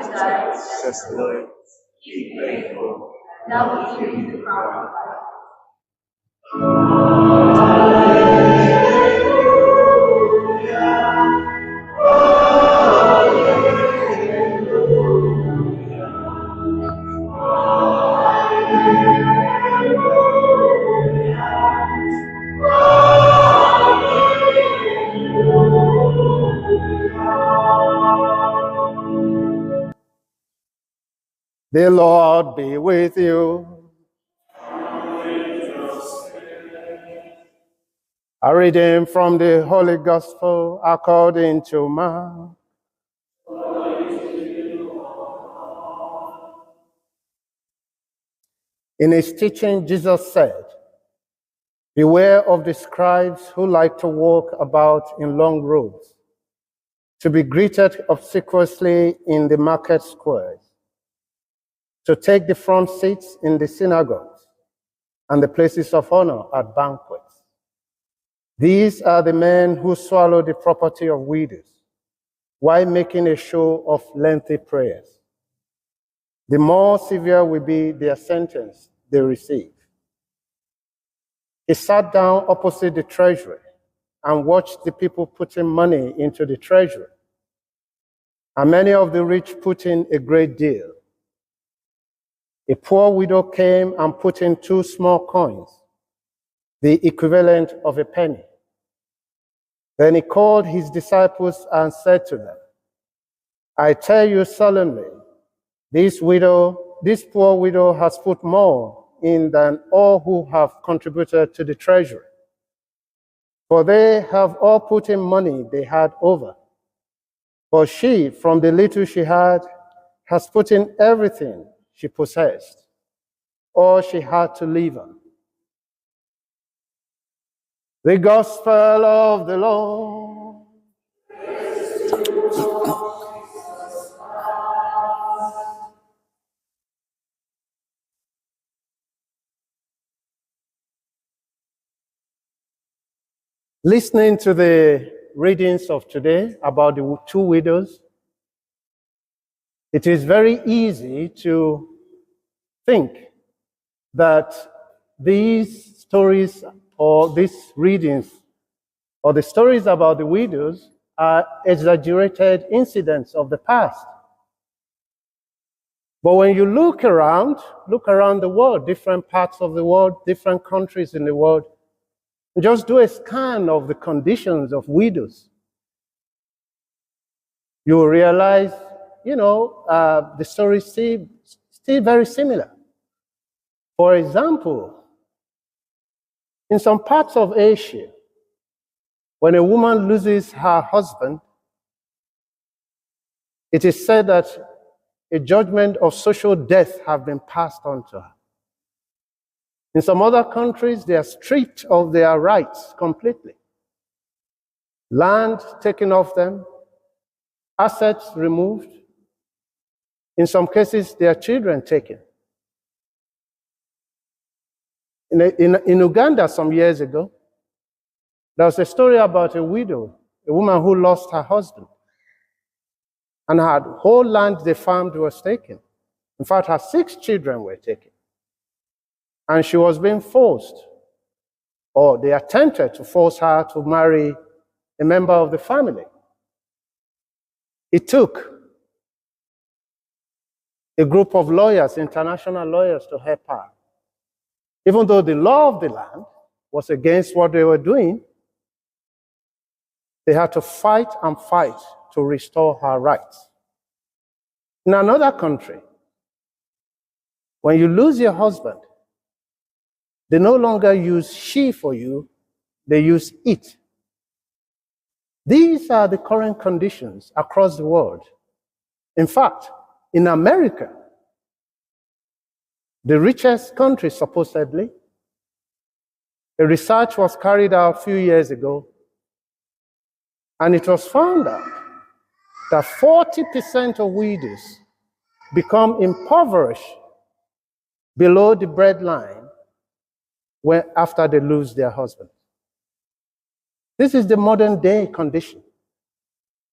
Just live, keep faithful, and I will give you the crown of life. The Lord be with you. A reading from the Holy Gospel according to Mark. In his teaching, Jesus said, "Beware of the scribes who like to walk about in long robes, to be greeted obsequiously in the market squares, to take the front seats in the synagogues and the places of honor at banquets. These are the men who swallow the property of widows while making a show of lengthy prayers. The more severe will be their sentence they receive." He sat down opposite the treasury and watched the people putting money into the treasury. And many of the rich put in a great deal. A poor widow came and put in 2 small coins, the equivalent of a penny. Then he called his disciples and said to them, "I tell you solemnly, this poor widow has put more in than all who have contributed to the treasury. For they have all put in money they had over. But she, from the little she had, has put in everything she possessed, all she had to live on." The Gospel of the Lord. Listening to the readings of today about the 2 widows, it is very easy to think that these stories or these readings or the stories about the widows are exaggerated incidents of the past. But when you look around the world, different parts of the world, different countries in the world, just do a scan of the conditions of widows. You will realize, the stories still very similar. For example, in some parts of Asia, when a woman loses her husband, it is said that a judgment of social death has been passed on to her. In some other countries, they are stripped of their rights completely. Land taken off them, assets removed. In some cases, their children taken. In Uganda some years ago, there was a story about a widow, a woman who lost her husband, and her whole land they farmed was taken. In fact, her 6 children were taken. And she was being forced, or they attempted to force her to marry a member of the family. It took a group of lawyers, international lawyers, to help her. Even though the law of the land was against what they were doing, they had to fight and fight to restore her rights. In another country, when you lose your husband, they no longer use she for you, they use it. These are the current conditions across the world. In fact, in America, the richest country supposedly, a research was carried out a few years ago, and it was found out that 40% of widows become impoverished below the breadline after they lose their husband. This is the modern day condition.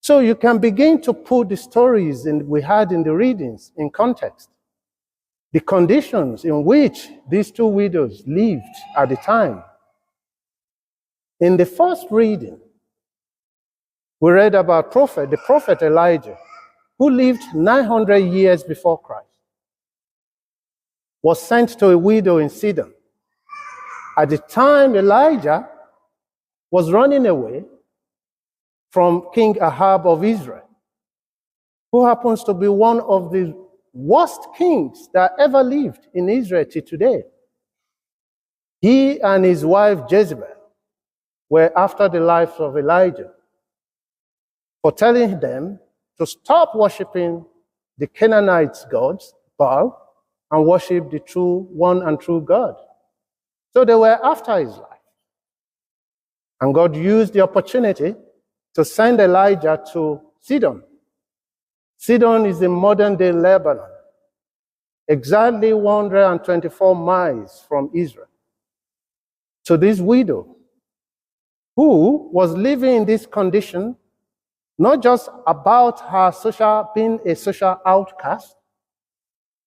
So you can begin to put the stories we had in the readings in context. The conditions in which these two widows lived at the time. In the first reading, we read about the prophet Elijah, who lived 900 years before Christ, was sent to a widow in Sidon. At the time, Elijah was running away from King Ahab of Israel, who happens to be one of the worst kings that ever lived in Israel till today. He and his wife Jezebel were after the life of Elijah for telling them to stop worshiping the Canaanites' gods, Baal, and worship the true one and true God. So they were after his life. And God used the opportunity to send Elijah to Sidon. Sidon is in modern-day Lebanon, exactly 124 miles from Israel. So this widow, who was living in this condition, not just about her being a social outcast,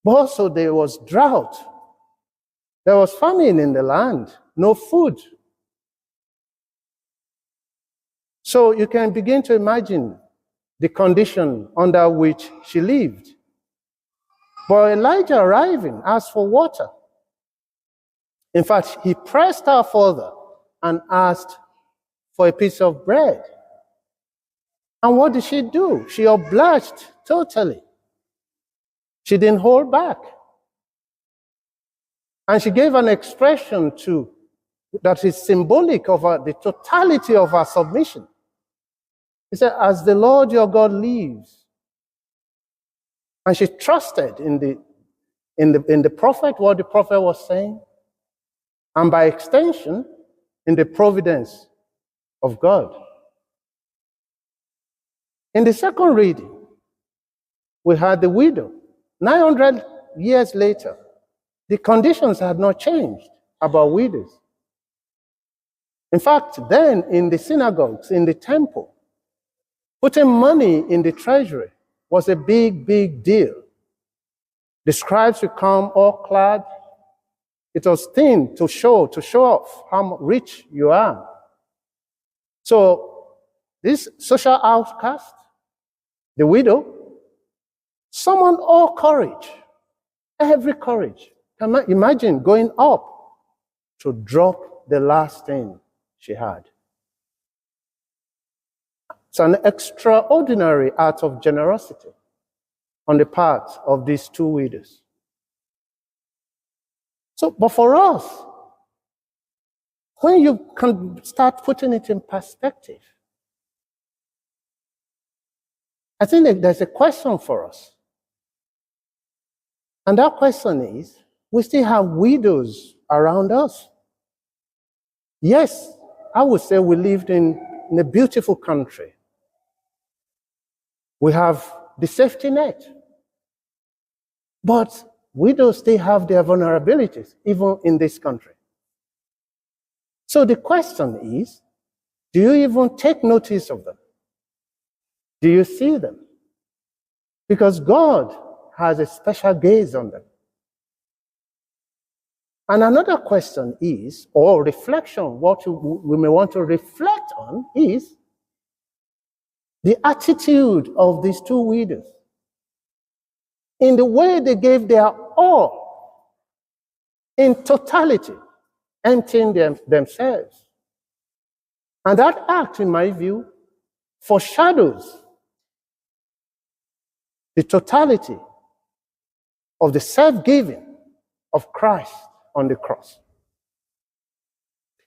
but also there was drought. There was famine in the land, no food. So you can begin to imagine the condition under which she lived. But Elijah arriving asked for water. In fact, he pressed her further and asked for a piece of bread. And what did she do? She obliged totally. She didn't hold back. And she gave an expression that is symbolic of the totality of her submission. He said, "As the Lord your God lives." And she trusted in the prophet, what the prophet was saying, and by extension, in the providence of God. In the second reading, we had the widow. 900 years later, the conditions had not changed about widows. In fact, then in the synagogues, in the temple, putting money in the treasury was a big, big deal. The scribes would come all clad. It was thin to show off how rich you are. So this social outcast, the widow, summoned all courage, every courage. Imagine going up to drop the last thing she had. It's an extraordinary act of generosity on the part of these two widows. So, but for us, when you can start putting it in perspective, I think that there's a question for us. And that question is, we still have widows around us. Yes, I would say we lived in a beautiful country. We have the safety net. But widows still have their vulnerabilities, even in this country. So the question is, do you even take notice of them? Do you see them? Because God has a special gaze on them. And another question is, or reflection, what we may want to reflect on is the attitude of these two widows in the way they gave their all in totality, emptying themselves. And that act, in my view, foreshadows the totality of the self-giving of Christ on the cross.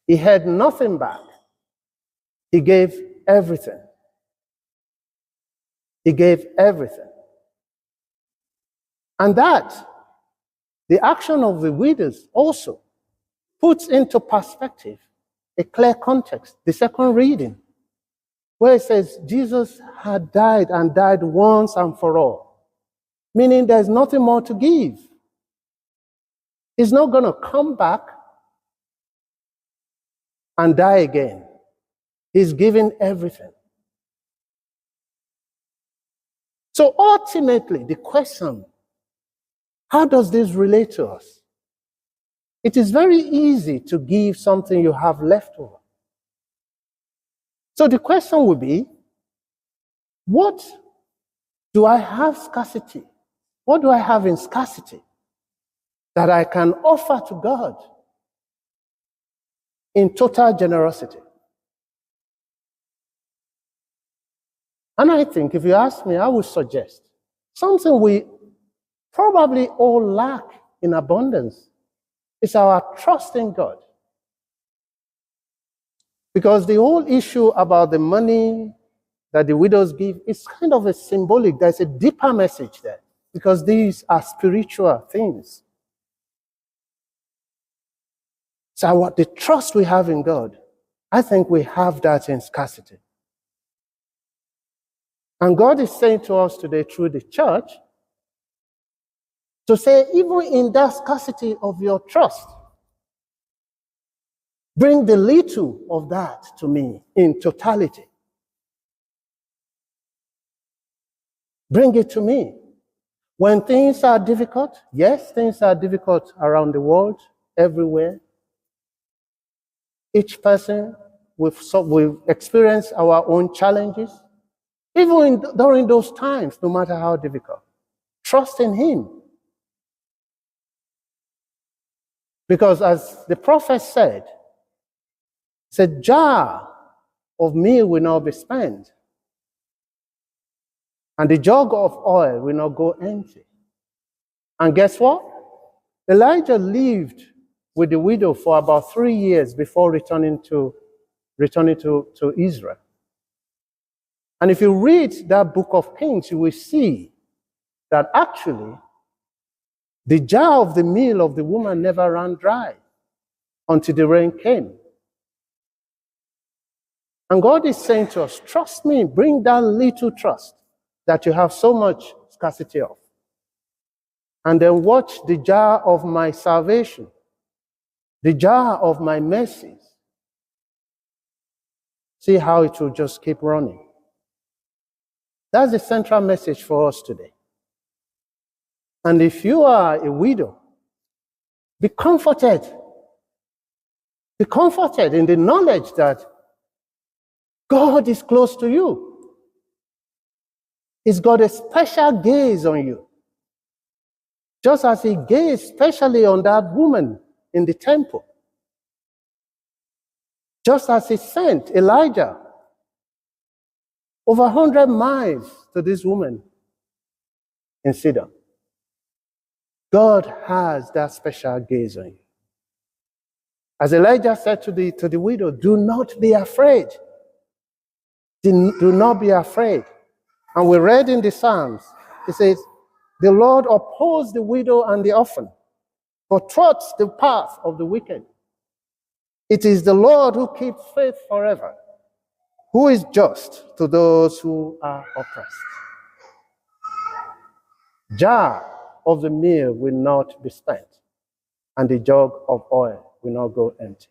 He had nothing back. He gave everything. He gave everything. And that, the action of the widows also puts into perspective a clear context, the second reading, where it says Jesus had died and died once and for all, meaning there's nothing more to give. He's not going to come back and die again. He's given everything. So ultimately, the question, how does this relate to us? It is very easy to give something you have left over. So the question would be, what do I have scarcity? What do I have in scarcity that I can offer to God in total generosity? And I think if you ask me, I would suggest something we probably all lack in abundance is our trust in God. Because the whole issue about the money that the widows give is kind of a symbolic. There's a deeper message there, because these are spiritual things. So what the trust we have in God, I think we have that in scarcity. And God is saying to us today through the church to say, even in that scarcity of your trust, bring the little of that to me in totality. Bring it to me. When things are difficult, yes, things are difficult around the world, everywhere. Each person, we've experienced our own challenges. Even during those times, no matter how difficult, trust in Him. Because as the prophet said, a jar of meal will not be spent, and the jug of oil will not go empty. And guess what? Elijah lived with the widow for about 3 years before returning to Israel. And if you read that book of Kings, you will see that actually the jar of the meal of the woman never ran dry until the rain came. And God is saying to us, trust me, bring that little trust that you have so much scarcity of. And then watch the jar of my salvation, the jar of my mercies. See how it will just keep running. That's the central message for us today. And if you are a widow, be comforted. Be comforted in the knowledge that God is close to you. He's got a special gaze on you. Just as He gazed specially on that woman in the temple. Just as He sent Elijah over 100 miles to this woman in Sidon. God has that special gaze on you. As Elijah said to the widow, do not be afraid. Do not be afraid. And we read in the Psalms, it says, the Lord opposed the widow and the orphan, but thwarts the path of the wicked. It is the Lord who keeps faith forever, who is just to those who are oppressed. Jar of the meal will not be spent, and the jug of oil will not go empty.